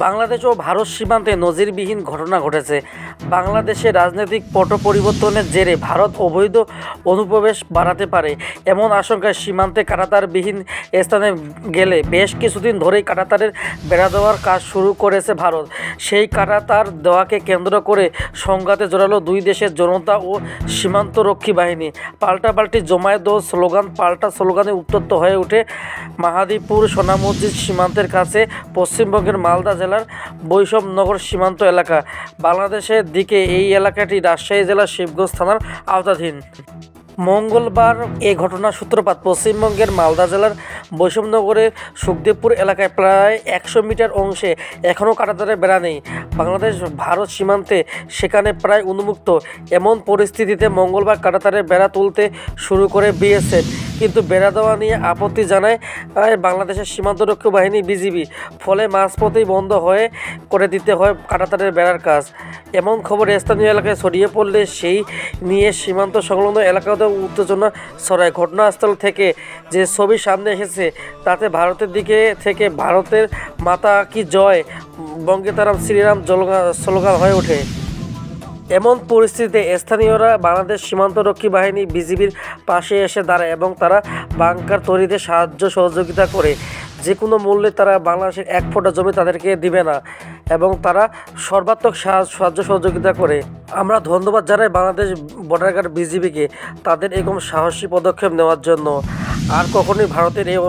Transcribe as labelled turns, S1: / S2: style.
S1: বাংলাদেশ ও ভারত সীমান্তে নজিরবিহীন ঘটনা ঘটেছে। বাংলাদেশে রাজনৈতিক পট পরিবর্তনের জেরে ভারত অবৈধ অনুপ্রবেশ বাড়াতে পারে এমন আশঙ্কায় সীমান্তে কাঁটাতারবিহীন স্থানে গেলে বেশ কিছুদিন ধরেই কাঁটাতারের বেড়া দেওয়ার কাজ শুরু করেছে ভারত। সেই কাঁটাতার দেওয়াকে কেন্দ্র করে সংঘাতে জড়ালো দুই দেশের জনতা ও সীমান্তরক্ষী বাহিনী। পাল্টাপাল্টি জমায়েত ও পাল্টা স্লোগানে উত্তপ্ত হয়ে ওঠে মাহাদীপুর সোনামসজিদ সীমান্তের কাছে পশ্চিমবঙ্গের মালদা জেলার বৈষ্ণবনগর সীমান্ত এলাকা। বাংলাদেশের দিকে এই এলাকাটি রাজশাহী জেলার শিবগঞ্জ থানার আওতাধীন। মঙ্গলবার এ ঘটনার সূত্রপাত পশ্চিমবঙ্গের মালদা জেলার বৈষ্ণবনগরের সুখদেবপুর এলাকায় প্রায় 100 মিটার অংশে এখনও কাঁটাতারের বেড়া নেই। বাংলাদেশ ভারত সীমান্তে সেখানে প্রায় উন্মুক্ত। এমন পরিস্থিতিতে মঙ্গলবার কাঁটাতারের বেড়া তুলতে শুরু করে বিএসএফ, কিন্তু বেড়া দেওয়া নিয়ে আপত্তি জানায় বাংলাদেশের সীমান্তরক্ষী বাহিনী বিজিবি। ফলে মাঝপথেই বন্ধ করে দিতে হয় কাঁটাতারের বেড়ার কাজ। এমন খবর স্থানীয় এলাকায় ছড়িয়ে পড়লে সেই নিয়ে সীমান্ত সংলগ্ন এলাকাতেও উত্তেজনা ছড়ায়। ঘটনাস্থল থেকে যে ছবি সামনে এসেছে তাতে ভারতের দিকে থেকে ভারতের মাতা কি জয়, বঙ্গে তারাম শ্রীরাম স্লোগান হয়ে ওঠে। এমন পরিস্থিতিতে স্থানীয়রা বাংলাদেশ সীমান্তরক্ষী বাহিনী বিজিবির পাশে এসে দাঁড়ায় এবং তারা বাংকার তৈরিতে সাহায্য সহযোগিতা করে। যে কোনো মূল্যে তারা বাংলাদেশের এক ফোঁটা জমি তাদেরকে দিবে না এবং তারা সর্বাত্মক সাহায্য সহযোগিতা করে। আমরা ধন্যবাদ জানাই বাংলাদেশ বর্ডার গার্ড বিজিবিকে তাদের এরকম সাহসী পদক্ষেপ নেওয়ার জন্য। আর কখনোই ভারতের এই